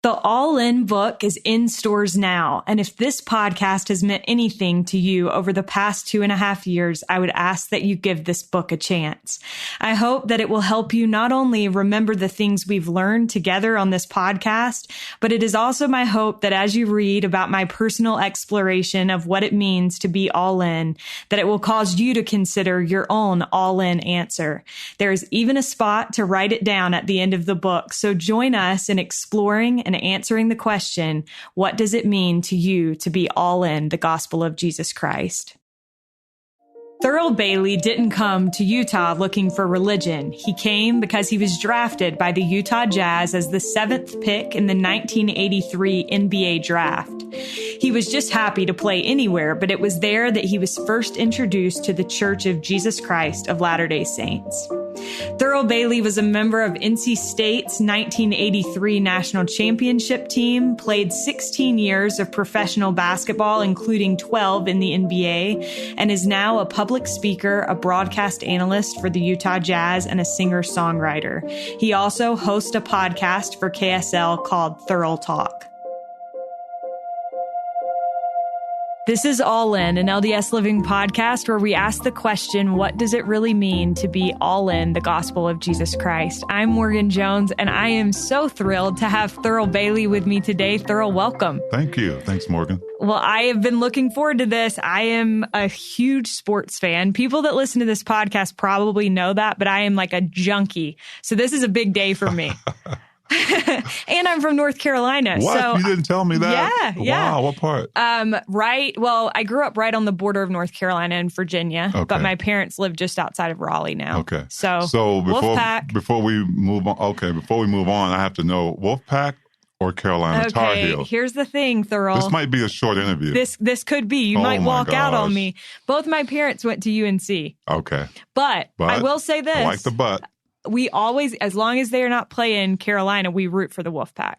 The All In book is in stores now, and if this podcast has meant anything to you over the past 2.5 years, I would ask that you give this book a chance. I hope that it will help you not only remember the things we've learned together on this podcast, but it is also my hope that as you read about my personal exploration of what it means to be all in, that it will cause you to consider your own all-in answer. There is even a spot to write it down at the end of the book, so join us in exploring and answering the question, what does it mean to you to be all in the gospel of Jesus Christ? Thurl Bailey didn't come to Utah looking for religion. He came because he was drafted by the Utah Jazz as the 7th pick in the 1983 NBA draft. He was just happy to play anywhere, but it was there that he was first introduced to the Church of Jesus Christ of Latter-day Saints. Thurl Bailey was a member of NC State's 1983 national championship team, played 16 years of professional basketball, including 12 in the NBA, and is now a public speaker, a broadcast analyst for the Utah Jazz, and a singer-songwriter. He also hosts a podcast for KSL called Thurl Talk. This is All In, an LDS Living podcast where we ask the question, what does it really mean to be all in the gospel of Jesus Christ? I'm Morgan Jones, and I am so thrilled to have Thurl Bailey with me today. Thurl, welcome. Thank you. Thanks, Morgan. Well, I have been looking forward to this. I am a huge sports fan. People that listen to this podcast probably know that, but I am like a junkie. So this is a big day for me. And I'm from North Carolina. What? So, you didn't tell me that? Yeah. Wow, what part? Right. Well, I grew up right on the border of North Carolina and Virginia, but my parents live just outside of Raleigh now. Okay. So before we move on, I have to know, Wolfpack or Carolina Tar Heels? Here's the thing, Thurl. This might be a short interview. This could be. You might walk out on me. Both my parents went to UNC. Okay. But I will say this. I like the but. We always, as long as they're not playing Carolina, we root for the Wolfpack.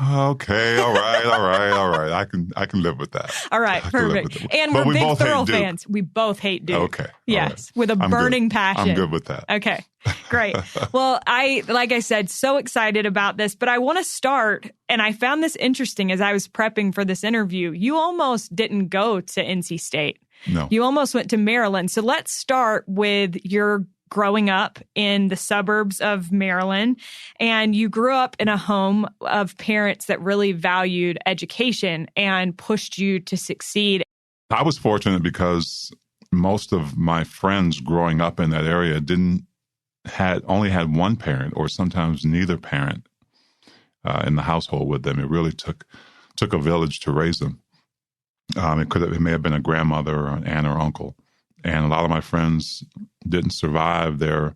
Okay, all right. I can live with that. All right, perfect. And we're big Thurl fans. We both hate Duke. Okay. Yes, right. With a burning passion. I'm good with that. Okay, great. Well, like I said, so excited about this, but I want to start, and I found this interesting as I was prepping for this interview. You almost didn't go to NC State. No. You almost went to Maryland. So let's start with your growing up in the suburbs of Maryland, and you grew up in a home of parents that really valued education and pushed you to succeed. I was fortunate because most of my friends growing up in that area only had one parent or sometimes neither parent in the household with them. It really took a village to raise them. It may have been a grandmother or an aunt or uncle. And a lot of my friends didn't survive their,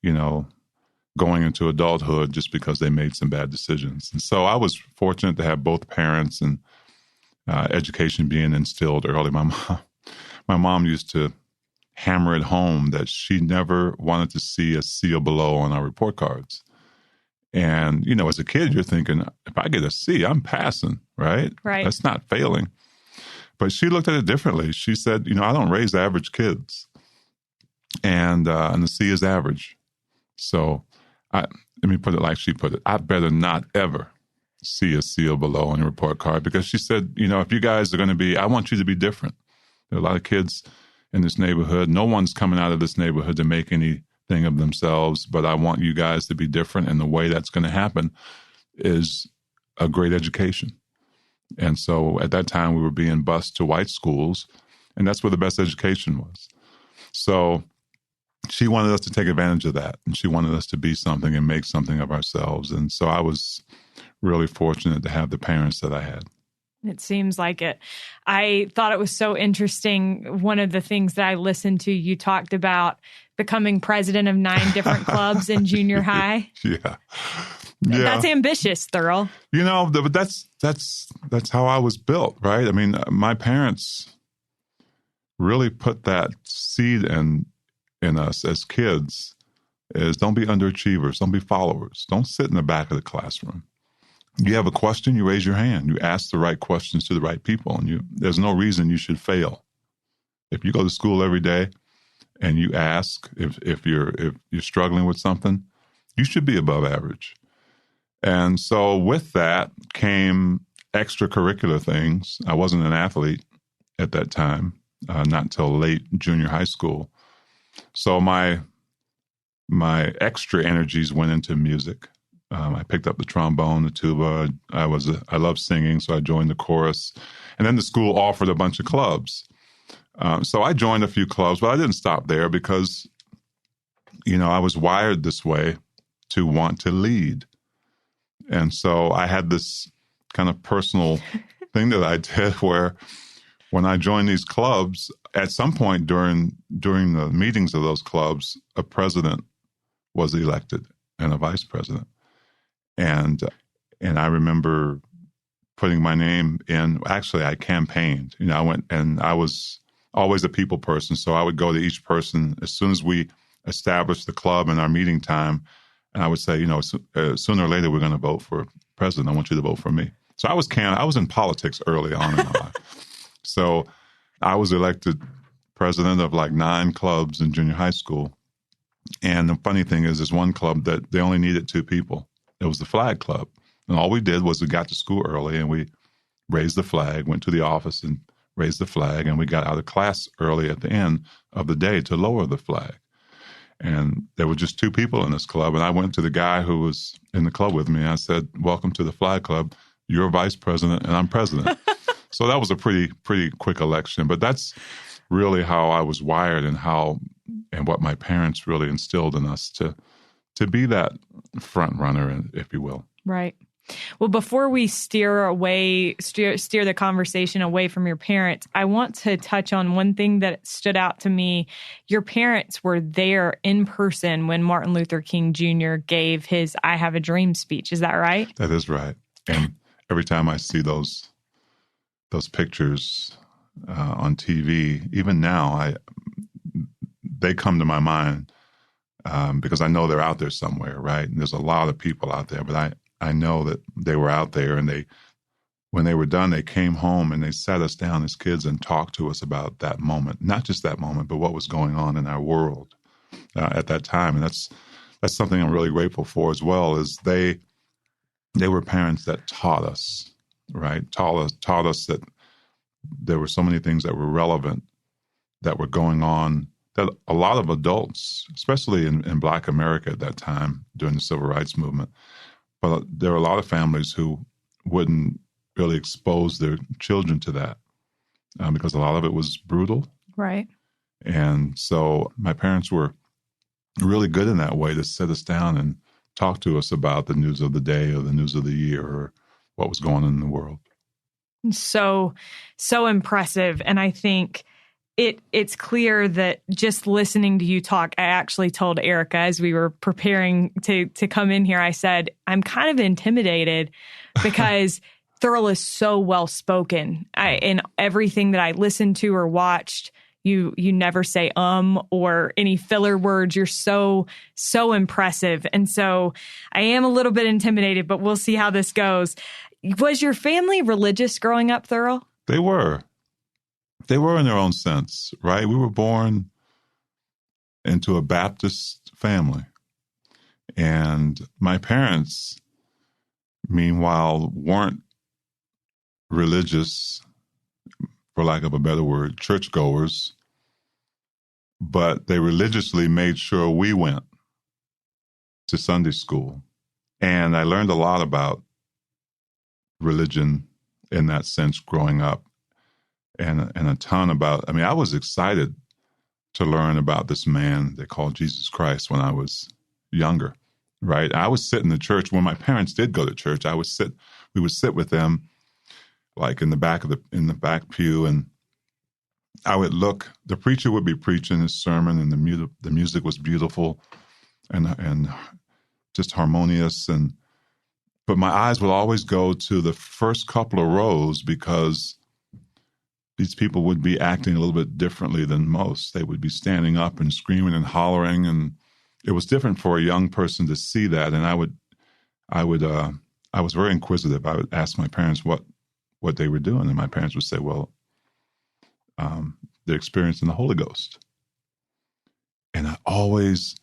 going into adulthood just because they made some bad decisions. And so I was fortunate to have both parents and education being instilled early. My mom used to hammer it home that she never wanted to see a C or below on our report cards. And, as a kid, you're thinking, if I get a C, I'm passing, right? Right. That's not failing. But she looked at it differently. She said, I don't raise average kids. And the C is average. So let me put it like she put it. I better not ever see a C or below on your report card, because she said, if you guys are going to be, I want you to be different. There are a lot of kids in this neighborhood. No one's coming out of this neighborhood to make anything of themselves, but I want you guys to be different. And the way that's going to happen is a great education. And so at that time, we were being bused to white schools, and that's where the best education was. So she wanted us to take advantage of that, and she wanted us to be something and make something of ourselves. And so I was really fortunate to have the parents that I had. It seems like it. I thought it was so interesting. One of the things that I listened to, you talked about becoming president of 9 different clubs in junior high. Yeah. That's ambitious, Thurl. But that's how I was built, right? I mean, my parents really put that seed in us as kids, is don't be underachievers, don't be followers, don't sit in the back of the classroom. You have a question, you raise your hand, you ask the right questions to the right people, and there's no reason you should fail. If you go to school every day and you ask if you're struggling with something, you should be above average. And so with that came extracurricular things. I wasn't an athlete at that time, not until late junior high school. So my extra energies went into music. I picked up the trombone, the tuba. I loved singing, so I joined the chorus. And then the school offered a bunch of clubs. So I joined a few clubs, but I didn't stop there because, I was wired this way to want to lead. And so I had this kind of personal thing that I did where when I joined these clubs, at some point during the meetings of those clubs, a president was elected and a vice president. And I remember putting my name in. Actually, I campaigned. I went, and I was always a people person. So I would go to each person as soon as we established the club and our meeting time. And I would say, sooner or later, we're going to vote for president. I want you to vote for me. So I was in politics early on in my life. So I was elected president of like 9 clubs in junior high school. And the funny thing is, there's one club that they only needed 2 people. It was the flag club. And all we did was we got to school early and we raised the flag, went to the office and raised the flag. And we got out of class early at the end of the day to lower the flag. And there were just 2 people in this club. And I went to the guy who was in the club with me. And I said, "Welcome to the flag club. You're vice president and I'm president." So that was a pretty quick election. But that's really how I was wired and what my parents really instilled in us to be that front runner, if you will. Right. Well, before we steer the conversation away from your parents, I want to touch on one thing that stood out to me. Your parents were there in person when Martin Luther King Jr. gave his "I Have a Dream" speech. Is that right? That is right. And every time I see those pictures on TV, even now, they come to my mind because I know they're out there somewhere, right? And there's a lot of people out there, but I know that they were out there, and when they were done, they came home and they sat us down as kids and talked to us about that moment, not just that moment, but what was going on in our world at that time. And that's something I'm really grateful for as well, is they were parents that taught us, right? Taught us that there were so many things that were relevant, that were going on, that a lot of adults, especially in Black America at that time during the Civil Rights Movement, but there were a lot of families who wouldn't really expose their children to that because a lot of it was brutal. Right. And so my parents were really good in that way to sit us down and talk to us about the news of the day or the news of the year or what was going on in the world. So impressive. And I think it's clear that just listening to you talk, I actually told Erica as we were preparing to come in here, I said, I'm kind of intimidated because Thurl is so well-spoken. In everything that I listened to or watched, you never say or any filler words. You're so impressive. And so I am a little bit intimidated, but we'll see how this goes. Was your family religious growing up, Thurl? They were. They were in their own sense, right? We were born into a Baptist family. And my parents, meanwhile, weren't religious, for lack of a better word, churchgoers, but they religiously made sure we went to Sunday school. And I learned a lot about religion in that sense growing up. And a ton about, I was excited to learn about this man they called Jesus Christ when I was younger, right? I would sit in the church when my parents did go to church. We would sit with them like in the back pew, and I would look, the preacher would be preaching his sermon, and the music was beautiful and just harmonious. But my eyes would always go to the first couple of rows because these people would be acting a little bit differently than most. They would be standing up and screaming and hollering, and it was different for a young person to see that. And I was very inquisitive. I would ask my parents what they were doing, and my parents would say, "Well, they're experiencing the Holy Ghost." And I always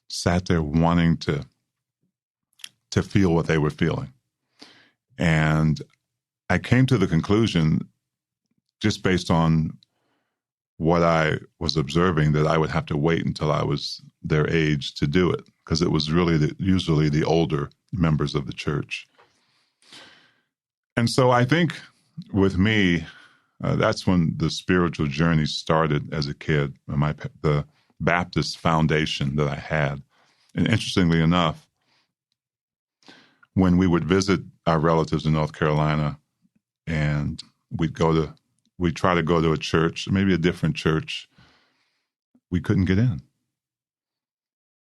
sat there wanting to to feel what they were feeling. And I came to the conclusion, just based on what I was observing, that I would have to wait until I was their age to do it, because it was really usually the older members of the church. And so I think with me, that's when the spiritual journey started as a kid, the Baptist foundation that I had. And interestingly enough, when we would visit our relatives in North Carolina, and we'd try to go to a church, maybe a different church, we couldn't get in.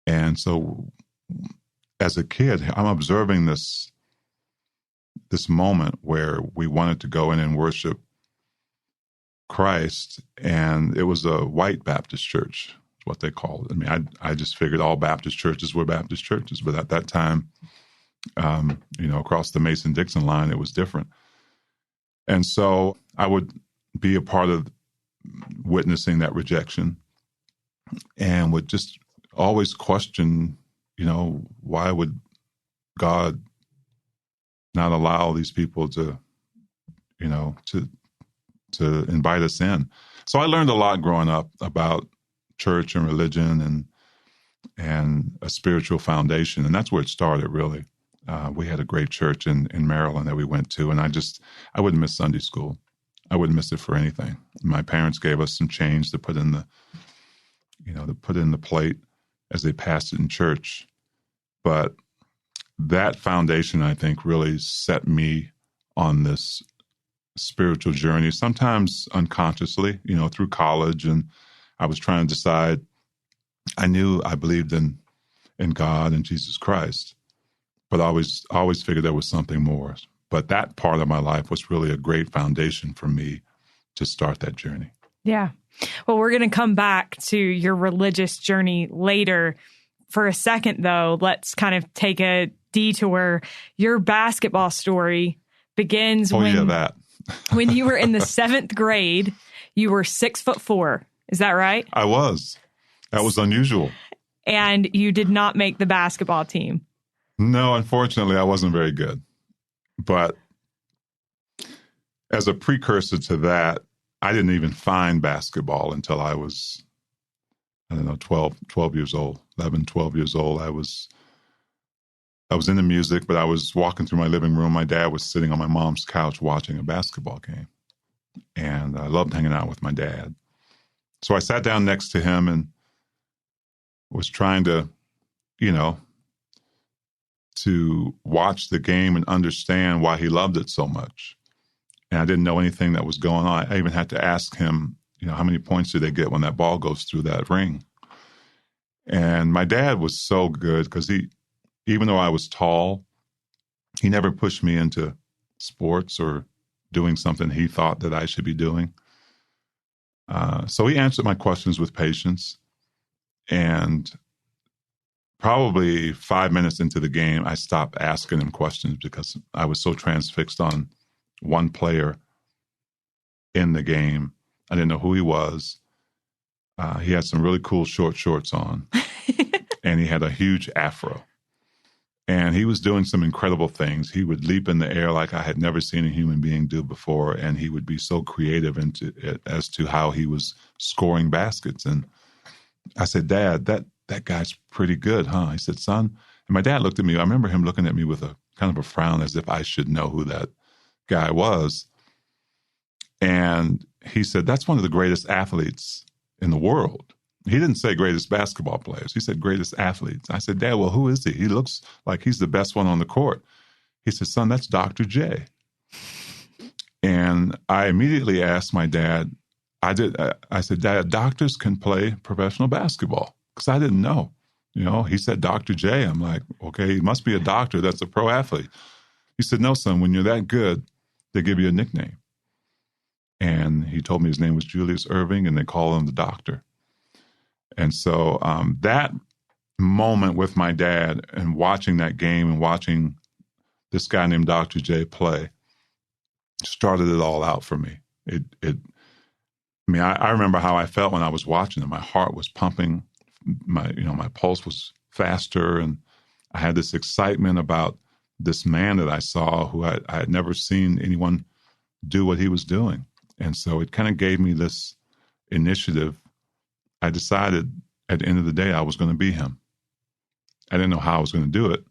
And so as a kid, I'm observing this moment where we wanted to go in and worship Christ, and it was a white Baptist church, is what they called it. I mean, I just figured all Baptist churches were Baptist churches, but at that time, across the Mason-Dixon line, it was different. And so I would be a part of witnessing that rejection, and would just always question, why would God not allow these people to invite us in? So I learned a lot growing up about church and religion and a spiritual foundation, and that's where it started, really. We had a great church in Maryland that we went to, and I wouldn't miss Sunday school. I wouldn't miss it for anything. My parents gave us some change to put in the plate as they passed it in church. But that foundation, I think, really set me on this spiritual journey, sometimes unconsciously, through college. And I was trying to decide, I knew I believed in God and Jesus Christ, but I always figured there was something more. But that part of my life was really a great foundation for me to start that journey. Yeah. Well, we're going to come back to your religious journey later. For a second, though, let's kind of take a detour. Your basketball story begins when you were in the 7th grade. You were 6'4". Is that right? I was. That was unusual. And you did not make the basketball team. No, unfortunately, I wasn't very good. But as a precursor to that, I didn't even find basketball until I was, 12 years old, 11, 12 years old. I was into music, but I was walking through my living room. My dad was sitting on my mom's couch watching a basketball game. And I loved hanging out with my dad. So I sat down next to him and was trying to, to watch the game and understand why he loved it so much. And I didn't know anything that was going on. I even had to ask him, how many points do they get when that ball goes through that ring? And my dad was so good because even though I was tall, he never pushed me into sports or doing something he thought that I should be doing. So he answered my questions with patience. And probably 5 minutes into the game, I stopped asking him questions because I was so transfixed on one player in the game. I didn't know who he was. He had some really cool short shorts on, and he had a huge afro. And he was doing some incredible things. He would leap in the air like I had never seen a human being do before, and he would be so creative as to how he was scoring baskets. And I said, Dad, that guy's pretty good, huh? He said, son. And my dad looked at me. I remember him looking at me with a kind of a frown as if I should know who that guy was. And he said, that's one of the greatest athletes in the world. He didn't say greatest basketball players. He said greatest athletes. I said, Dad, well, who is he? He looks like he's the best one on the court. He said, son, that's Dr. J. And I immediately asked my dad, I said, Dad, doctors can play professional basketball, because I didn't know. He said Dr. J. I'm like, okay, he must be a doctor. That's a pro athlete. He said, no, son, when you're that good, they give you a nickname. And he told me his name was Julius Irving, and they call him the doctor. And so that moment with my dad and watching that game and watching this guy named Dr. J play started it all out for me. I remember how I felt when I was watching it. My heart was pumping. My pulse was faster, and I had this excitement about this man that I saw who I had never seen anyone do what he was doing. And so it kind of gave me this initiative. I decided at the end of the day, I was going to be him. I didn't know how I was going to do it,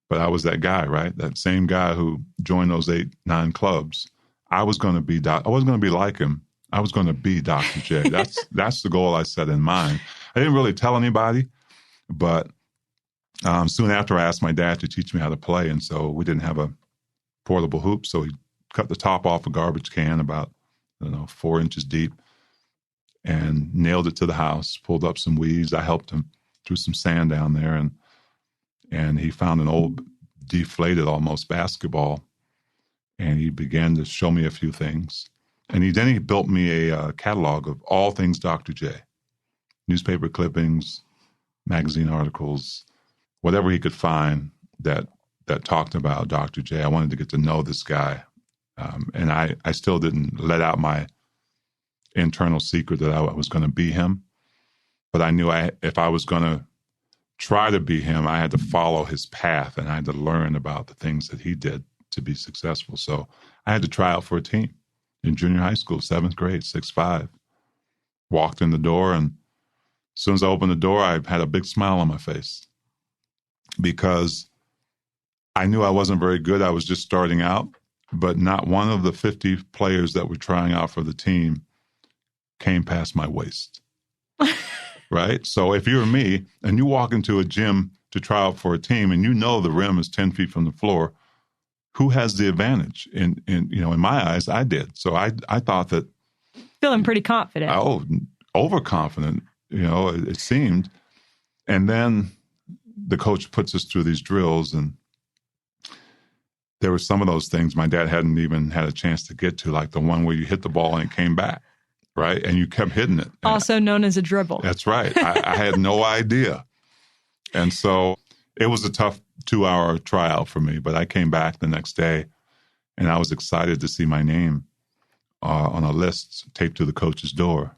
but I was that guy, right? That same guy who joined those 8, 9 clubs. I was going to be I wasn't going to be like him. I was going to be Dr. J. That's the goal I set in mind. I didn't really tell anybody, but soon after I asked my dad to teach me how to play. And so we didn't have a portable hoop. So he cut the top off a garbage can about, 4 inches deep and nailed it to the house, pulled up some weeds. I helped him, threw some sand down there, and he found an old deflated almost basketball, and he began to show me a few things. And he built me a catalog of all things Dr. J, newspaper clippings, magazine articles, whatever he could find that talked about Dr. J. I wanted to get to know this guy. And I still didn't let out my internal secret that I was going to be him. But I knew if I was going to try to be him, I had to follow his path, and I had to learn about the things that he did to be successful. So I had to try out for a team in junior high school, 7th grade, 6'5". Walked in the door, and as soon as I opened the door, I had a big smile on my face because I knew I wasn't very good. I was just starting out, but not one of the 50 players that were trying out for the team came past my waist. Right? So if you're me and you walk into a gym to try out for a team and you know the rim is 10 feet from the floor, who has the advantage? In my eyes, I did. So I thought that. Feeling pretty confident. Oh, overconfident, it seemed. And then the coach puts us through these drills, and there were some of those things my dad hadn't even had a chance to get to, like the one where you hit the ball and it came back, right? And you kept hitting it. Also known as a dribble. That's right. I had no idea. And so it was a tough 2-hour tryout for me, but I came back the next day, and I was excited to see my name on a list taped to the coach's door,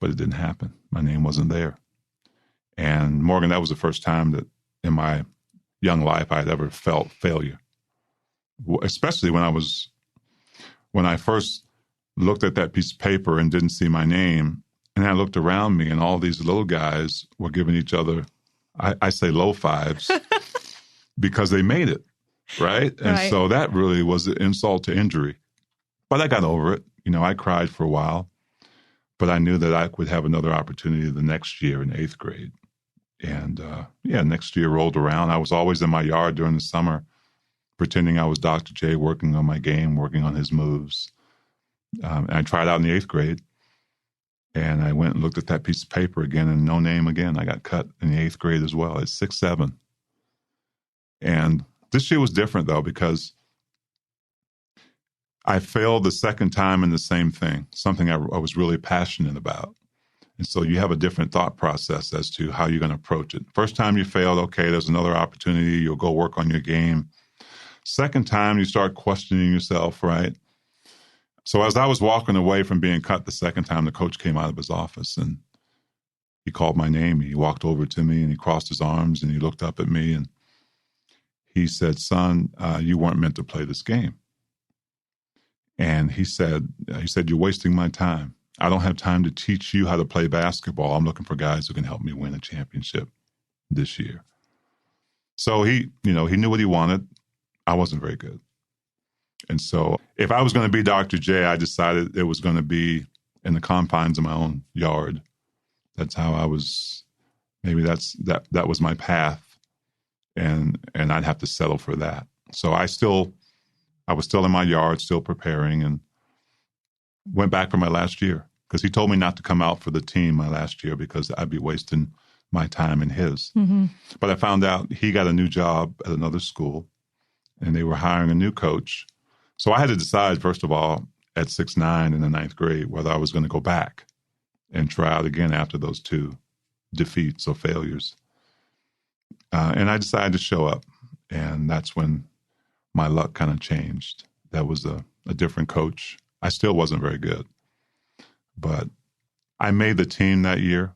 but it didn't happen. My name wasn't there. And Morgan, that was the first time that in my young life I had ever felt failure, especially when I first looked at that piece of paper and didn't see my name. And I looked around me, and all these little guys were giving each other, I say low fives, because they made it, right? And so that really was an insult to injury. But I got over it. I cried for a while, but I knew that I would have another opportunity the next year in 8th grade. And next year rolled around. I was always in my yard during the summer, pretending I was Dr. J, working on my game, working on his moves. And I tried out in the 8th grade, and I went and looked at that piece of paper again, and no name again. I got cut in the 8th grade as well at 6'7". And this year was different, though, because I failed the second time in the same thing, something I was really passionate about. And so you have a different thought process as to how you're going to approach it. First time you failed, okay, there's another opportunity. You'll go work on your game. Second time, you start questioning yourself, right? So as I was walking away from being cut the second time, the coach came out of his office, and he called my name. He walked over to me, and he crossed his arms, and he looked up at me, and he said, "Son, you weren't meant to play this game." And he said, "You're wasting my time. I don't have time to teach you how to play basketball. I'm looking for guys who can help me win a championship this year." So he knew what he wanted. I wasn't very good. And so if I was going to be Dr. J, I decided it was going to be in the confines of my own yard. That's how I was. Maybe that was my path. And I'd have to settle for that. So I was still in my yard, still preparing, and went back for my last year because he told me not to come out for the team my last year because I'd be wasting my time and his. Mm-hmm. But I found out he got a new job at another school, and they were hiring a new coach. So I had to decide, first of all, at 6'9" in the 9th grade, whether I was going to go back and try out again after those 2 defeats or failures. And I decided to show up, and that's when my luck kind of changed. That was a different coach. I still wasn't very good, but I made the team that year.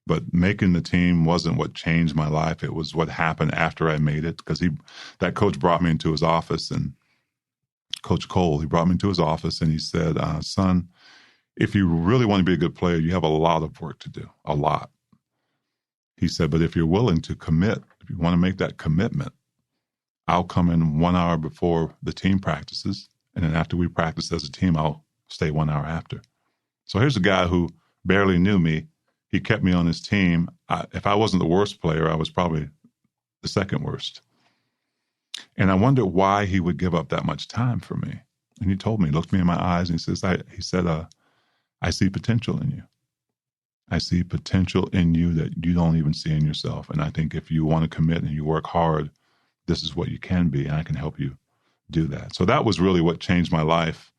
But making the team wasn't what changed my life. It was what happened after I made it, because that coach brought me into his office, and Coach Cole, he brought me into his office and he said, son, if you really want to be a good player, you have a lot of work to do, a lot. He said, but if you're willing to commit, if you want to make that commitment, I'll come in 1 hour before the team practices. And then after we practice as a team, I'll stay 1 hour after. So here's a guy who barely knew me. He kept me on his team. If I wasn't the worst player, I was probably the second worst. And I wondered why he would give up that much time for me. And he told me, looked me in my eyes, and he said, I see potential in you. I see potential in you that you don't even see in yourself. And I think if you want to commit and you work hard, this is what you can be, and I can help you do that. So that was really what changed my life.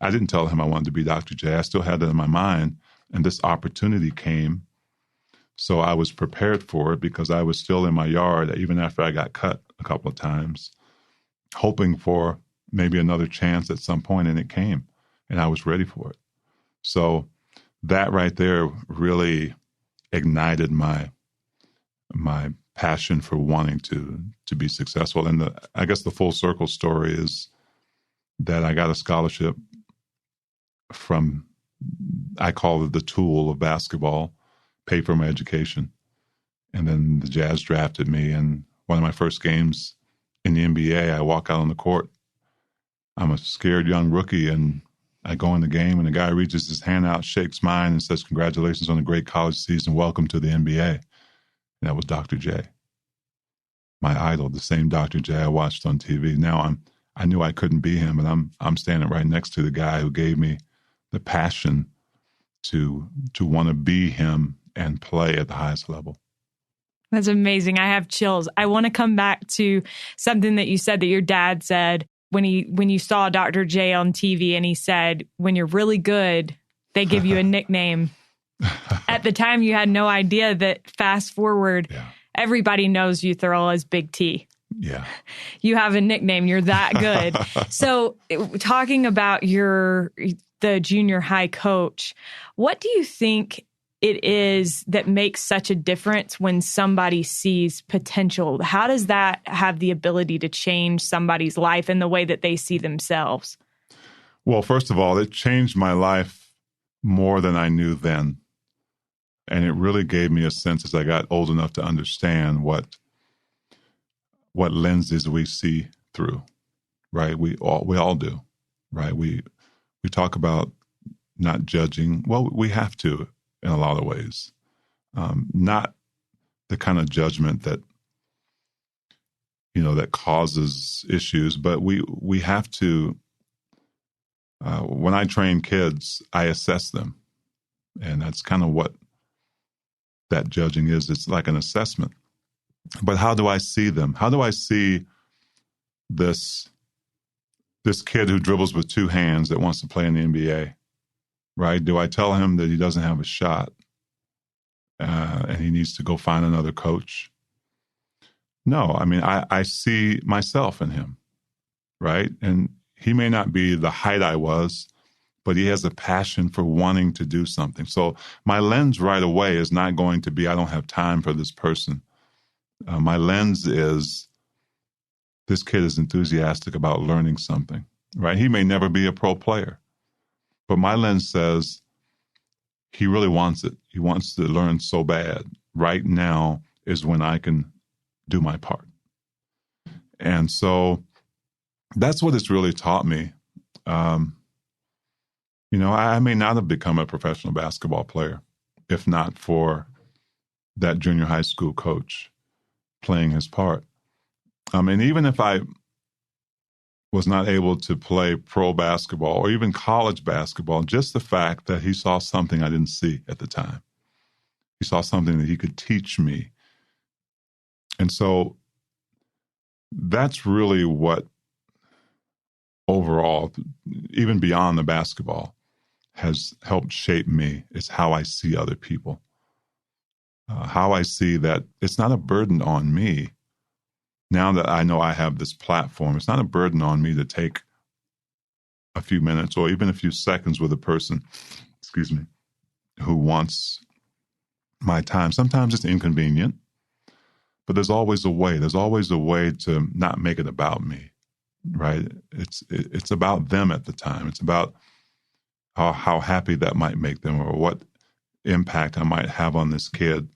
I didn't tell him I wanted to be Dr. J. I still had that in my mind, and this opportunity came. So I was prepared for it because I was still in my yard, even after I got cut a couple of times, hoping for maybe another chance at some point, and it came, and I was ready for it. So that right there really ignited my passion for wanting to be successful. And I guess the full circle story is that I got a scholarship from, I call it the tool of basketball, paid for my education. And then the Jazz drafted me. And one of my first games in the NBA, I walk out on the court. I'm a scared young rookie, and I go in the game, and the guy reaches his hand out, shakes mine, and says, congratulations on a great college season. Welcome to the NBA. And that was Dr. J, my idol, the same Dr. J I watched on TV. Now I knew I couldn't be him, and I'm standing right next to the guy who gave me the passion to want to be him and play at the highest level. That's amazing. I have chills. I want to come back to something that you said that your dad said when you saw Dr. J on TV, and he said, when you're really good, they give you a nickname. At the time, you had no idea that fast forward, everybody knows you, Thurl, as Big T. Yeah. You have a nickname. You're that good. So talking about the junior high coach, what do you think it is that makes such a difference when somebody sees potential? How does that have the ability to change somebody's life in the way that they see themselves? Well, first of all, it changed my life more than I knew then. And it really gave me a sense as I got old enough to understand what lenses we see through, right? We all do, right? We talk about not judging. Well, we have to in a lot of ways. Not the kind of judgment that, that causes issues, but we have to, when I train kids, I assess them. And that's kind of what that judging is. It's like an assessment. But how do I see them? How do I see this kid who dribbles with two hands that wants to play in the NBA, right? Do I tell him that he doesn't have a shot and he needs to go find another coach? No, I mean, I see myself in him, right? And he may not be the height I was, but he has a passion for wanting to do something. So my lens right away is not going to be, I don't have time for this person. My lens is, this kid is enthusiastic about learning something, right? He may never be a pro player, but my lens says he really wants it. He wants to learn so bad. Right now is when I can do my part. And so that's what it's really taught me. I may not have become a professional basketball player if not for that junior high school coach playing his part. And even if I was not able to play pro basketball or even college basketball, just the fact that he saw something I didn't see at the time. He saw something that he could teach me. And so that's really what overall, even beyond the basketball, has helped shape me. It's how I see other people. How I see that it's not a burden on me. Now that I know I have this platform, it's not a burden on me to take a few minutes or even a few seconds with a person, who wants my time. Sometimes it's inconvenient, but there's always a way. There's always a way to not make it about me, right? It's about them at the time. It's about how happy that might make them, or what impact I might have on this kid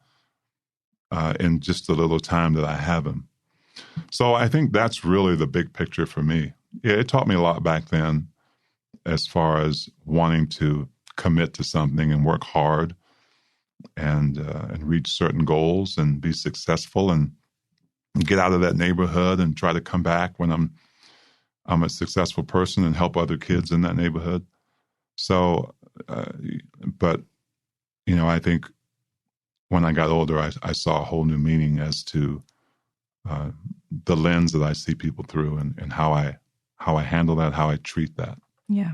in just the little time that I have him. So I think that's really the big picture for me. Yeah, it taught me a lot back then as far as wanting to commit to something and work hard and reach certain goals and be successful and get out of that neighborhood and try to come back when I'm a successful person and help other kids in that neighborhood. So, but, I think when I got older, I saw a whole new meaning as to the lens that I see people through and how I handle that, how I treat that. Yeah.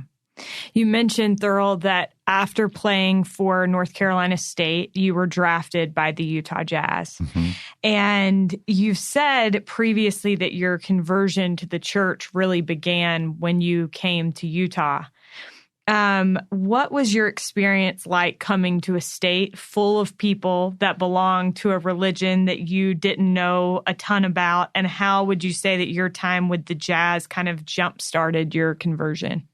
You mentioned, Thurl, that after playing for North Carolina State, you were drafted by the Utah Jazz. Mm-hmm. And you've said previously that your conversion to the church really began when you came to Utah. What was your experience like coming to a state full of people that belong to a religion that you didn't know a ton about? And how would you say that your time with the Jazz kind of jump-started your conversion?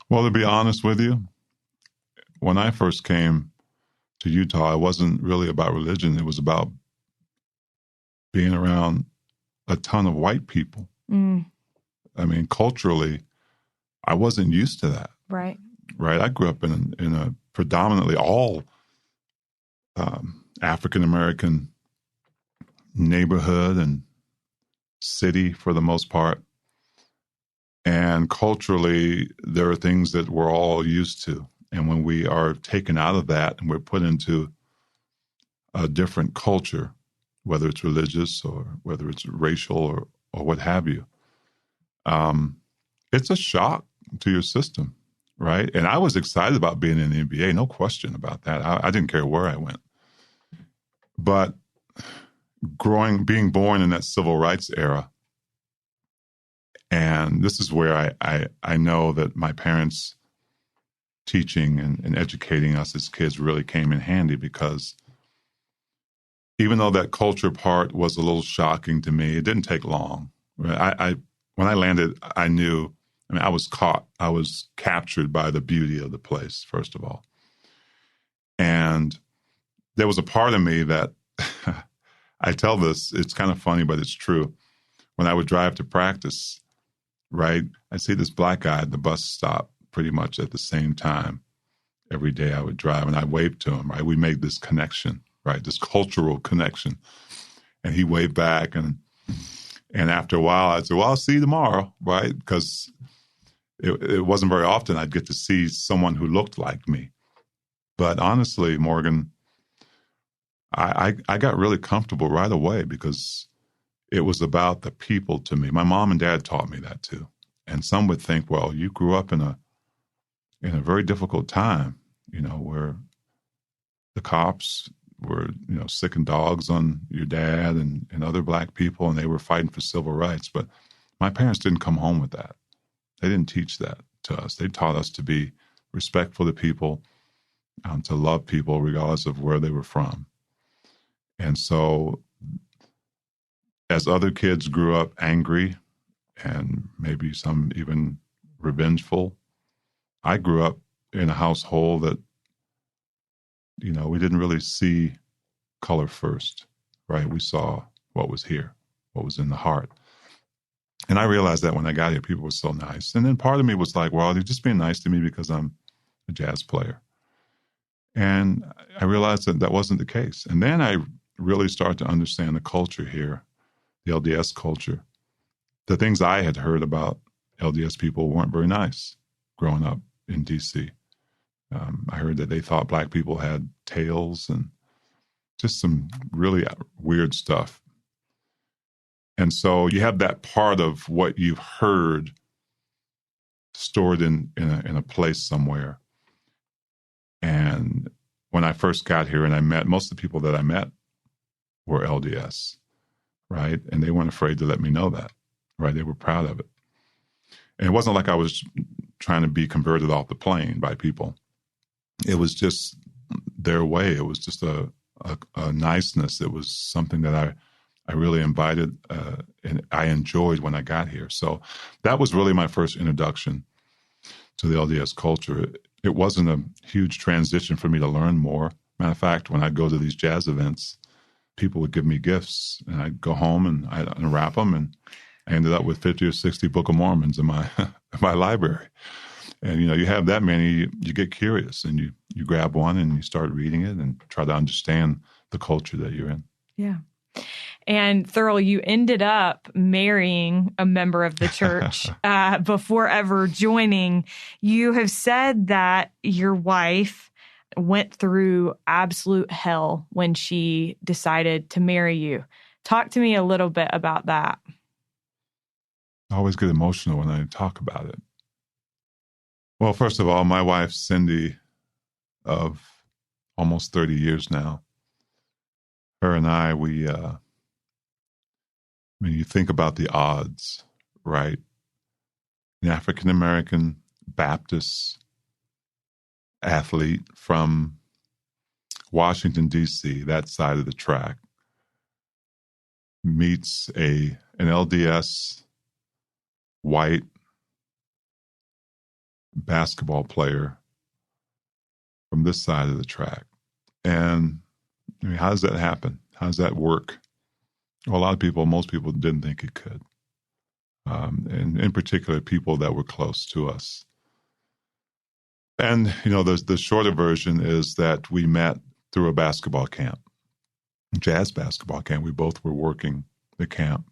Well, to be honest with you, when I first came to Utah, it wasn't really about religion. It was about being around a ton of white people. Mm. I mean, culturally, I wasn't used to that. Right. I grew up in a predominantly all African-American neighborhood and city for the most part. And culturally, there are things that we're all used to. And when we are taken out of that and we're put into a different culture, whether it's religious or whether it's racial or what have you, it's a shock to your system, right? And I was excited about being in the NBA, no question about that. I didn't care where I went. But being born in that civil rights era, and this is where I know that my parents' teaching and educating us as kids really came in handy, because even though that culture part was a little shocking to me, it didn't take long. When I landed, I knew, I was caught. I was captured by the beauty of the place, first of all. And there was a part of me that, I tell this, it's kind of funny, but it's true. When I would drive to practice, right, I'd see this black guy at the bus stop pretty much at the same time every day I would drive, and I waved to him, right? We made this connection, right, this cultural connection. And he waved back, and after a while, I'd say, well, I'll see you tomorrow, right? Because it wasn't very often I'd get to see someone who looked like me. But honestly, Morgan, I got really comfortable right away because it was about the people to me. My mom and dad taught me that too. And some would think, well, you grew up in a very difficult time, where the cops were, sicking dogs on your dad and other black people, and they were fighting for civil rights. But my parents didn't come home with that. They didn't teach that to us. They taught us to be respectful to people, to love people regardless of where they were from. And so as other kids grew up angry and maybe some even revengeful, I grew up in a household that, we didn't really see color first, right? We saw what was here, what was in the heart. And I realized that when I got here, people were so nice. And then part of me was like, well, they're just being nice to me because I'm a jazz player. And I realized that wasn't the case. And then I really started to understand the culture here, the LDS culture. The things I had heard about LDS people weren't very nice growing up in D.C. I heard that they thought black people had tails and just some really weird stuff. And so you have that part of what you've heard stored in a place somewhere. And when I first got here and I met, most of the people that I met were LDS, right? And they weren't afraid to let me know that, right? They were proud of it. And it wasn't like I was trying to be converted off the plane by people. It was just their way. It was just a a niceness. It was something that I really invited and I enjoyed when I got here. So that was really my first introduction to the LDS culture. It wasn't a huge transition for me to learn more. Matter of fact, when I'd go to these jazz events, people would give me gifts, and I'd go home and I'd unwrap them, and I ended up with 50 or 60 Book of Mormons in my my library. And, you have that many, you get curious, and you grab one and you start reading it and try to understand the culture that you're in. Yeah. And Thurl, you ended up marrying a member of the church before ever joining. You have said that your wife went through absolute hell when she decided to marry you. Talk to me a little bit about that. I always get emotional when I talk about it. Well, first of all, my wife, Cindy, of almost 30 years now, her and I, you think about the odds, right? An African-American Baptist athlete from Washington, D.C., that side of the track, meets an LDS white basketball player from this side of the track. And how does that happen? How does that work? Well, most people didn't think it could. And in particular, people that were close to us. And, the shorter version is that we met through a basketball camp, jazz basketball camp. We both were working the camp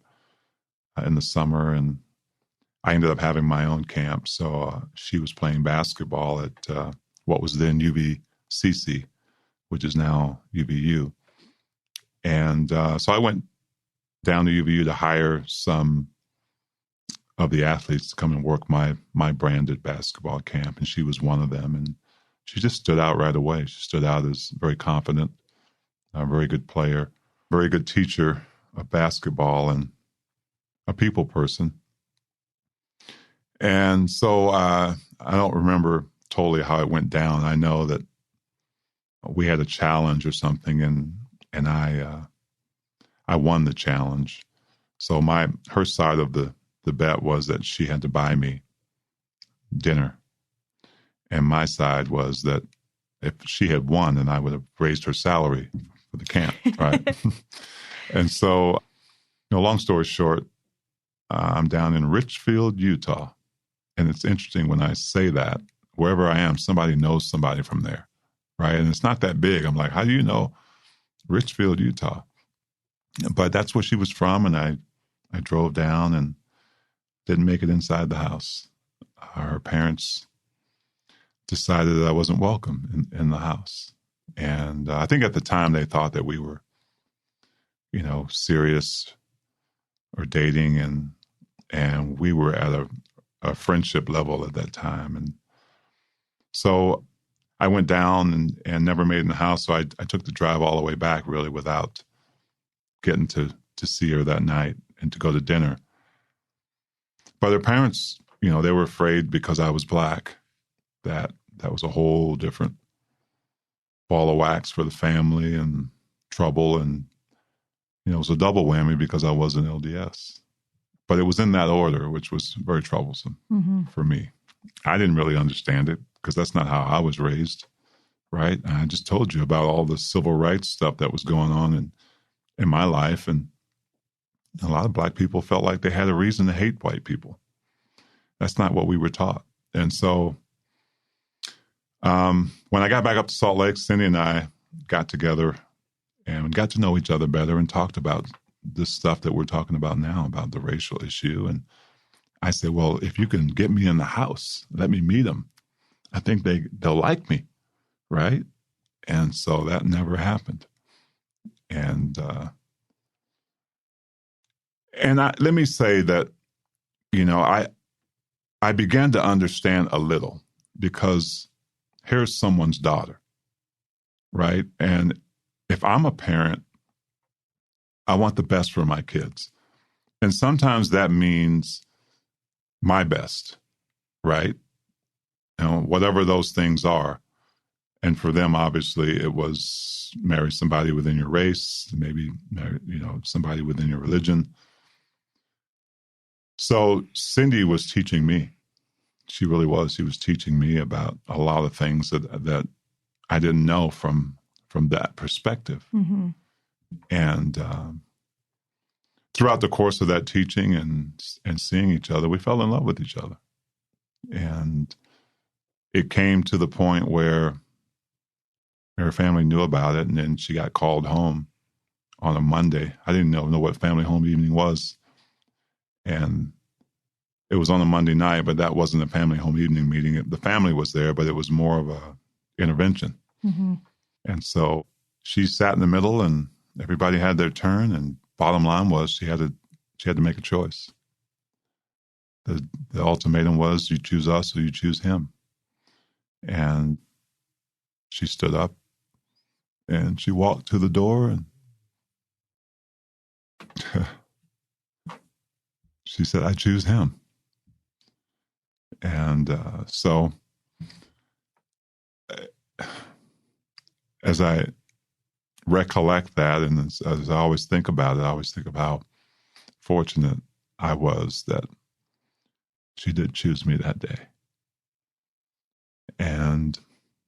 in the summer, and I ended up having my own camp. So she was playing basketball at what was then UVCC, which is now UVU. And so I went down to UVU to hire some of the athletes to come and work my branded basketball camp. And she was one of them. And she just stood out right away. She stood out as very confident, a very good player, very good teacher of basketball, and a people person. And so I don't remember totally how it went down. I know that we had a challenge or something, and I won the challenge. So her side of the bet was that she had to buy me dinner, and my side was that if she had won, then I would have raised her salary for the camp, right? And so, long story short, I'm down in Richfield, Utah. And it's interesting when I say that, wherever I am, somebody knows somebody from there, right? And it's not that big. I'm like, how do you know Richfield, Utah? But that's where she was from, and I drove down and didn't make it inside the house. Her parents decided that I wasn't welcome in the house. And I think at the time they thought that we were, serious or dating, and we were at a friendship level at that time. And so I went down and never made it in the house. So I took the drive all the way back, really, without getting to see her that night and to go to dinner. But her parents, they were afraid because I was Black, that was a whole different ball of wax for the family and trouble. And, it was a double whammy because I was an LDS. But it was in that order, which was very troublesome for me. I didn't really understand it because that's not how I was raised, right? And I just told you about all the civil rights stuff that was going on in my life. And a lot of Black people felt like they had a reason to hate white people. That's not what we were taught. And so when I got back up to Salt Lake, Cindy and I got together and got to know each other better and talked about this stuff that we're talking about now, about the racial issue. And I said, well, if you can get me in the house, let me meet them, I think they'll like me, right? And so that never happened. And let me say that, I began to understand a little because here's someone's daughter, right? And if I'm a parent, I want the best for my kids. And sometimes that means my best, right? Whatever those things are. And for them, obviously, it was marry somebody within your race, maybe marry, somebody within your religion. So Cindy was teaching me. She really was. She was teaching me about a lot of things that I didn't know from that perspective. Mm-hmm. And throughout the course of that teaching and seeing each other, we fell in love with each other. And it came to the point where her family knew about it, and then she got called home on a Monday. I didn't know what family home evening was. And it was on a Monday night, but that wasn't a family home evening meeting. The family was there, but it was more of a intervention. Mm-hmm. And so she sat in the middle, and everybody had their turn. And bottom line was, she had to make a choice. The ultimatum was, you choose us or you choose him. And she stood up and she walked to the door, and she said, I choose him. And so as I recollect that, and as I always think about it, I always think of how fortunate I was that she did choose me that day. And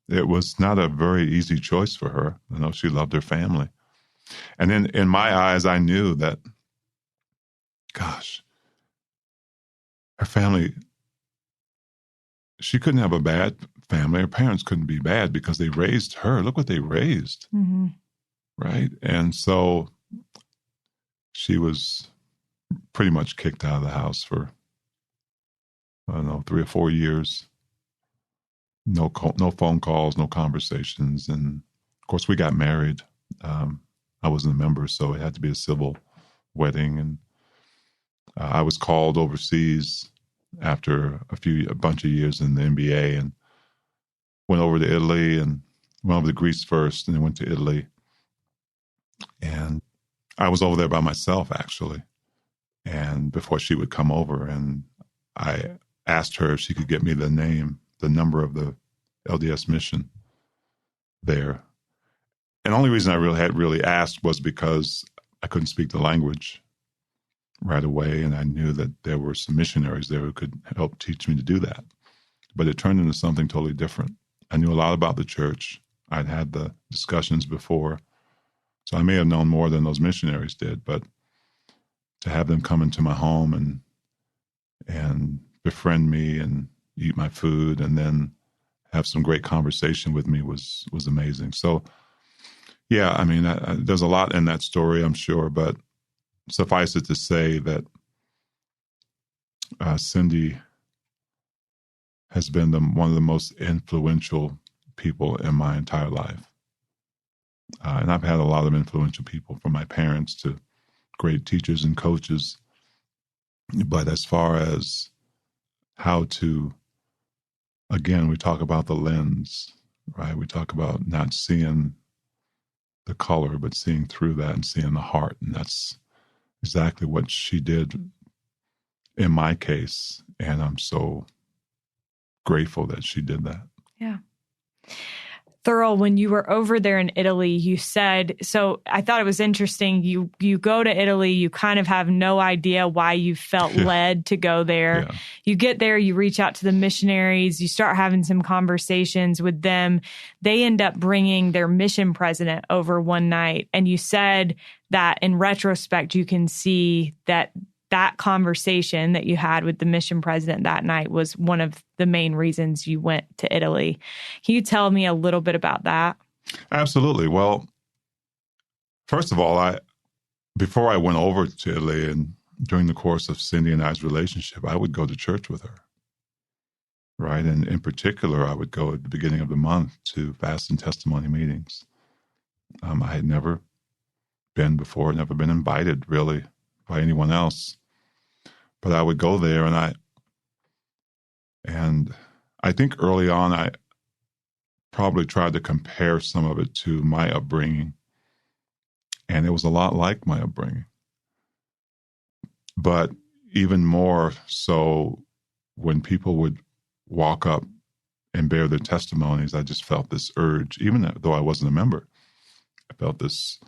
it was not a very easy choice for her. I know she loved her family. And in my eyes, I knew that, gosh, her family, she couldn't have a bad family. Her parents couldn't be bad because they raised her. Look what they raised. Mm-hmm. Right? And so she was pretty much kicked out of the house for, I don't know, 3 or 4 years. No phone calls, no conversations. And of course, we got married. I wasn't a member, so it had to be a civil wedding. And I was called overseas after a bunch of years in the NBA, and went over to Italy, and went over to Greece first, and then went to Italy. And I was over there by myself, actually, and before she would come over. And I asked her if she could get me the number of the LDS mission there. And the only reason I really asked was because I couldn't speak the language right away, and I knew that there were some missionaries there who could help teach me to do that. But it turned into something totally different. I knew a lot about the church. I'd had the discussions before, so I may have known more than those missionaries did. But to have them come into my home and befriend me and eat my food, and then have some great conversation with me was amazing. So, yeah, I mean, there's a lot in that story, I'm sure, but suffice it to say that Cindy has been one of the most influential people in my entire life. And I've had a lot of influential people, from my parents to great teachers and coaches. But as far as how to, again, we talk about the lens, right? We talk about not seeing the color, but seeing through that and seeing the heart. And that's exactly what she did in my case. And I'm so grateful that she did that. Yeah. Thurl, when you were over there in Italy, you said, so I thought it was interesting. You go to Italy, you kind of have no idea why you felt led to go there. Yeah. You get there, you reach out to the missionaries, you start having some conversations with them. They end up bringing their mission president over one night. And you said that in retrospect, you can see that conversation that you had with the mission president that night was one of the main reasons you went to Italy. Can you tell me a little bit about that? Absolutely. Well, first of all, before I went over to Italy, and during the course of Cindy and I's relationship, I would go to church with her, right? And in particular, I would go at the beginning of the month to fast and testimony meetings. I had never been before, never been invited really by anyone else. But I would go there, and I think early on I probably tried to compare some of it to my upbringing, and it was a lot like my upbringing. But even more so when people would walk up and bear their testimonies, I just felt this urge, even though I wasn't a member, I felt this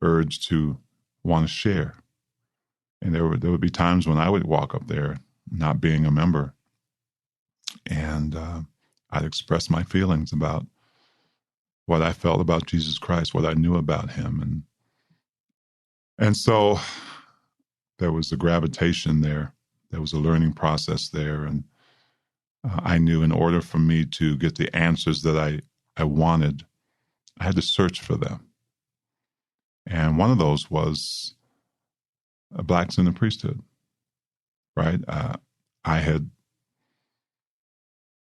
urge to want to share. And there would be times when I would walk up there not being a member, and I'd express my feelings about what I felt about Jesus Christ, what I knew about him. And so there was a gravitation there. There was a learning process there. And I knew in order for me to get the answers that I wanted, I had to search for them. And one of those was blacks in the priesthood, right? I had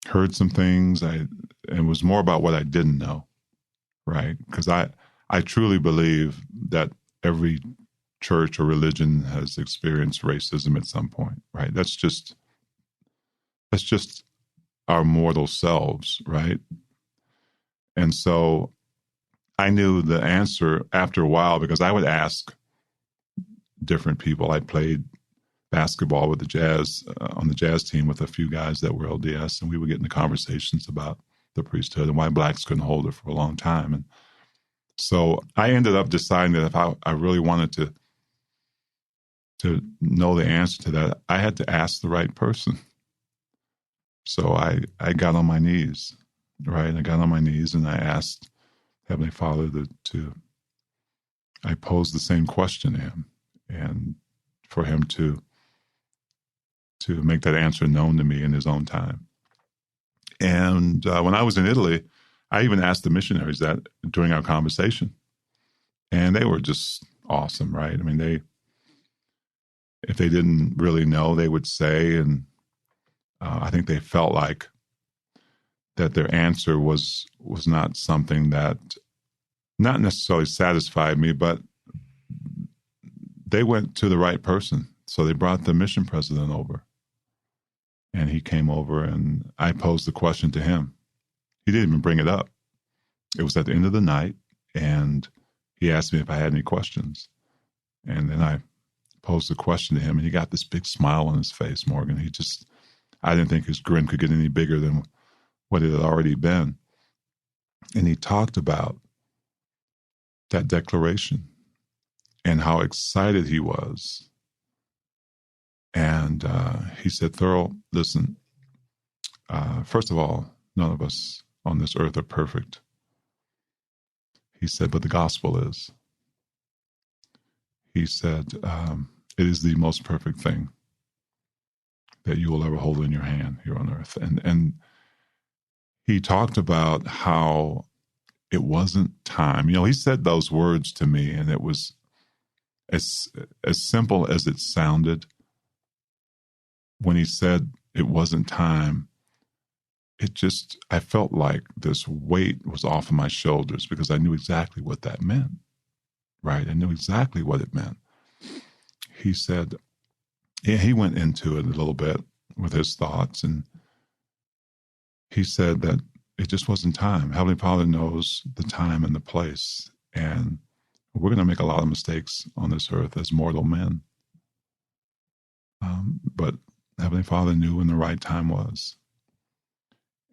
heard some things. It was more about what I didn't know, right? Because I truly believe that every church or religion has experienced racism at some point, right? That's just our mortal selves, right? And so I knew the answer after a while because I would ask different people. I played basketball with the Jazz on the Jazz team with a few guys that were LDS, and we would get into conversations about the priesthood and why blacks couldn't hold it for a long time. And so I ended up deciding that if I really wanted to know the answer to that, I had to ask the right person. So I got on my knees, right? I got on my knees and I asked Heavenly Father I posed the same question to him, and for him to make that answer known to me in his own time. And when I was in Italy, I even asked the missionaries that during our conversation, and they were just awesome, right? I mean, if they didn't really know, they would say, and I think they felt like that their answer was not something that not necessarily satisfied me, but they went to the right person. So they brought the mission president over, and he came over, and I posed the question to him. He didn't even bring it up. It was at the end of the night, and he asked me if I had any questions. And then I posed the question to him, and he got this big smile on his face, Morgan. I didn't think his grin could get any bigger than what it had already been. And he talked about that declaration and how excited he was. And he said, Thurl, listen, first of all, none of us on this earth are perfect. He said, but the gospel is. He said, it is the most perfect thing that you will ever hold in your hand here on earth. And he talked about how it wasn't time. He said those words to me, and it was as simple as it sounded. When he said it wasn't time, I felt like this weight was off of my shoulders because I knew exactly what that meant, right? I knew exactly what it meant. He said, he went into it a little bit with his thoughts, and he said that it just wasn't time. Heavenly Father knows the time and the place, and we're going to make a lot of mistakes on this earth as mortal men. But Heavenly Father knew when the right time was.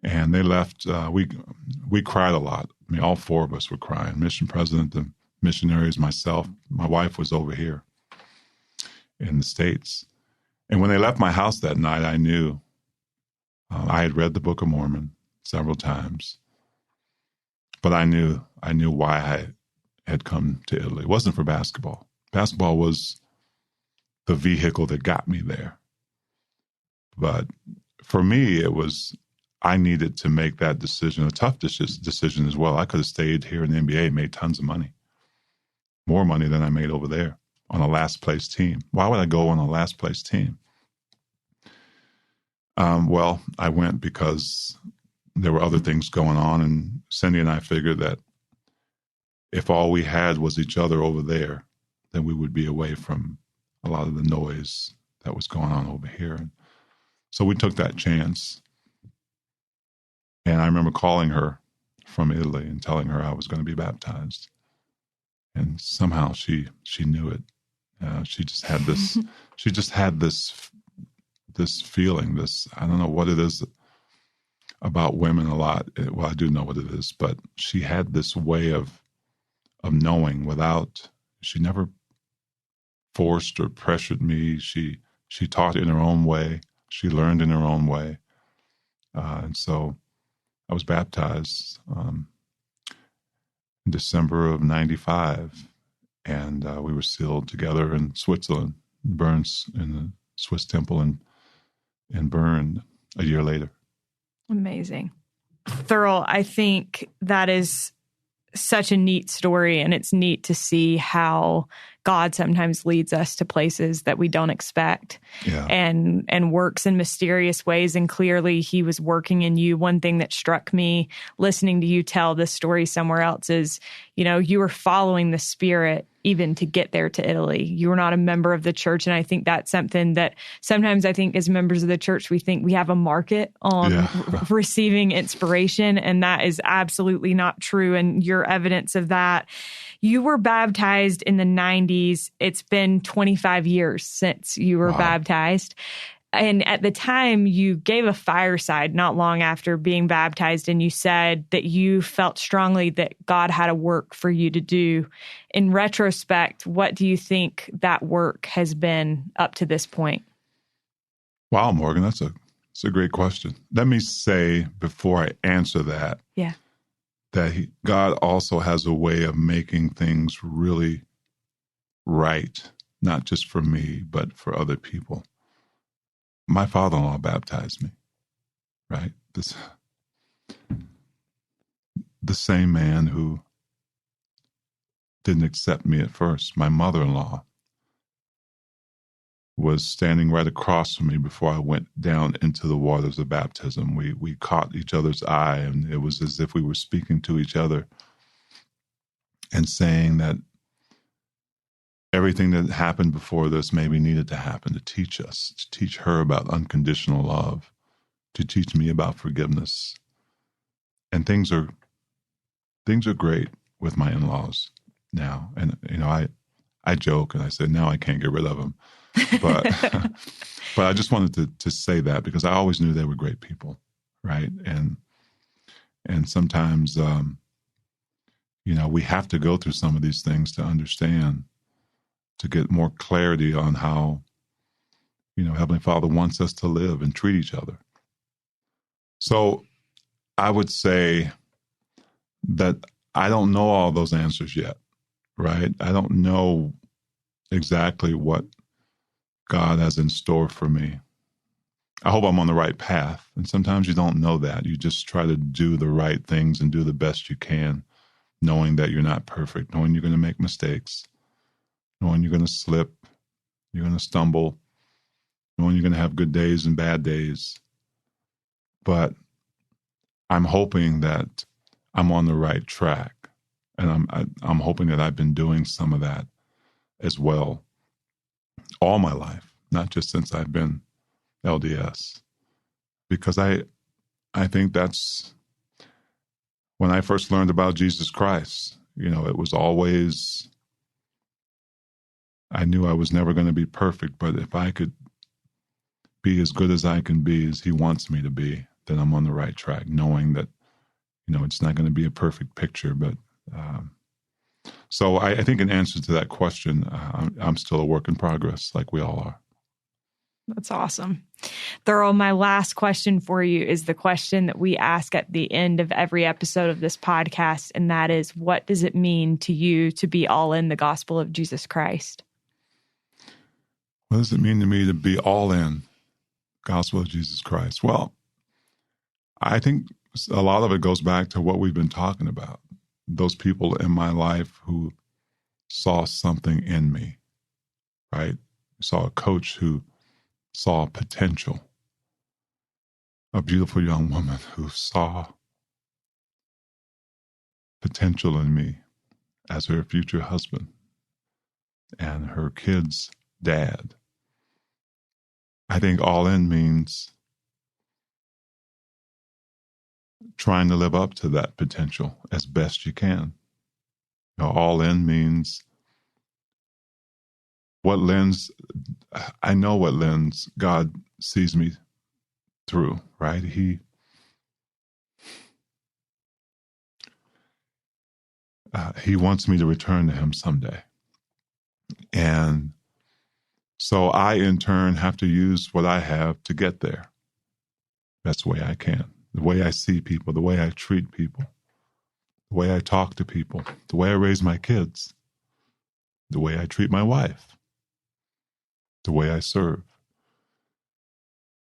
And they left. We cried a lot. I mean, all four of us were crying. Mission president, the missionaries, myself. My wife was over here in the States. And when they left my house that night, I knew I had read the Book of Mormon several times, but I knew why I had come to Italy. It wasn't for basketball. Basketball was the vehicle that got me there. But for me, it was, I needed to make that decision, a tough decision as well. I could have stayed here in the NBA and made tons of money, more money than I made over there on a last place team. Why would I go on a last place team? Well, I went because there were other things going on, and Cindy and I figured that if all we had was each other over there, then we would be away from a lot of the noise that was going on over here. And so we took that chance. And I remember calling her from Italy and telling her I was going to be baptized. And somehow she knew it. She just had this. This feeling. This, I don't know what it is about women a lot. Well, I do know what it is, but she had this way of knowing without, she never forced or pressured me. She taught in her own way. She learned in her own way. And so I was baptized in December of 95, and we were sealed together in Switzerland, Burns, in the Swiss temple in Bern a year later. Amazing. Thurl, I think that is such a neat story, and it's neat to see how God sometimes leads us to places that we don't expect, and works in mysterious ways. And clearly he was working in you. One thing that struck me listening to you tell this story somewhere else is, you were following the Spirit even to get there to Italy. You were not a member of the church. And I think that's something that sometimes I think as members of the church, we think we have a market on receiving inspiration. And that is absolutely not true. And you're evidence of that. You were baptized in the 90s. It's been 25 years since you were baptized. And at the time, you gave a fireside not long after being baptized, and you said that you felt strongly that God had a work for you to do. In retrospect, what do you think that work has been up to this point? Wow, Morgan, that's a great question. Let me say before I answer that, that God also has a way of making things really right, not just for me, but for other people. My father-in-law baptized me, right? The same man who didn't accept me at first, my mother-in-law, was standing right across from me before I went down into the waters of baptism. We caught each other's eye, and it was as if we were speaking to each other and saying that everything that happened before this maybe needed to happen to teach us, to teach her about unconditional love, to teach me about forgiveness. And things are great with my in-laws now. And, I joke and I say, now I can't get rid of them. But, but I just wanted to say that because I always knew they were great people, right? And sometimes, we have to go through some of these things to understand, to get more clarity on how, Heavenly Father wants us to live and treat each other. So I would say that I don't know all those answers yet, right? I don't know exactly what God has in store for me. I hope I'm on the right path. And sometimes you don't know that. You just try to do the right things and do the best you can, knowing that you're not perfect, knowing you're going to make mistakes, knowing you're going to slip, you're going to stumble, knowing you're going to have good days and bad days. But I'm hoping that I'm on the right track. And I'm hoping that I've been doing some of that as well all my life, not just since I've been LDS. Because I think that's when I first learned about Jesus Christ. It was always, I knew I was never going to be perfect, but if I could be as good as I can be, as he wants me to be, then I'm on the right track, knowing that, it's not going to be a perfect picture. But so I think in answer to that question, I'm still a work in progress, like we all are. That's awesome. Thurl, my last question for you is the question that we ask at the end of every episode of this podcast, and that is, what does it mean to you to be all in the gospel of Jesus Christ? What does it mean to me to be all in gospel of Jesus Christ? Well, I think a lot of it goes back to what we've been talking about. Those people in my life who saw something in me, right? Saw a coach who saw potential, a beautiful young woman who saw potential in me as her future husband and her kids' dad. I think all in means trying to live up to that potential as best you can. All in means I know what lens God sees me through, right? He He wants me to return to him someday. And so I, in turn, have to use what I have to get there. That's the way I can. The way I see people, the way I treat people, the way I talk to people, the way I raise my kids, the way I treat my wife, the way I serve.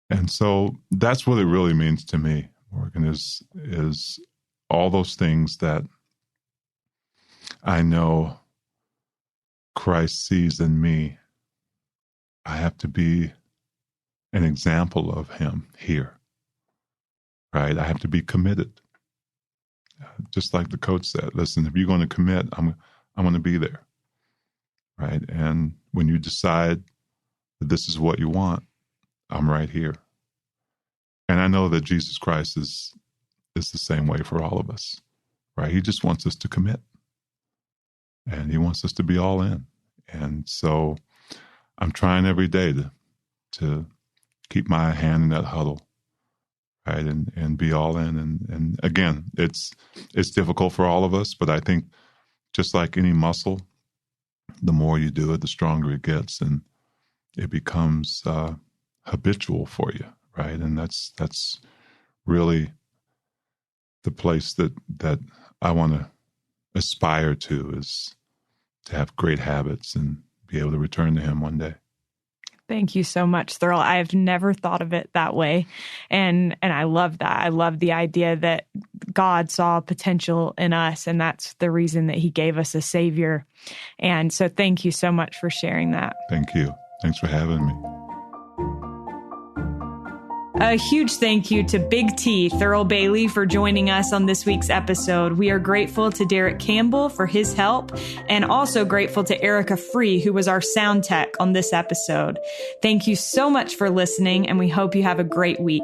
And so that's what it really means to me, Morgan, is all those things that I know Christ sees in me. I have to be an example of him here, right? I have to be committed. Just like the coach said, listen, if you're going to commit, I'm going to be there, right? And when you decide that this is what you want, I'm right here. And I know that Jesus Christ is the same way for all of us, right? He just wants us to commit. And he wants us to be all in. And so I'm trying every day to keep my hand in that huddle, right? And be all in. And again, it's difficult for all of us, but I think just like any muscle, the more you do it, the stronger it gets, and it becomes habitual for you, right? And that's really the place that I want to aspire to, is to have great habits and be able to return to him one day. Thank you so much, Thurl. I've never thought of it that way. And I love that. I love the idea that God saw potential in us, and that's the reason that he gave us a savior. And so thank you so much for sharing that. Thank you. Thanks for having me. A huge thank you to Big T, Thurl Bailey, for joining us on this week's episode. We are grateful to Derek Campbell for his help, and also grateful to Erica Free, who was our sound tech on this episode. Thank you so much for listening, and we hope you have a great week.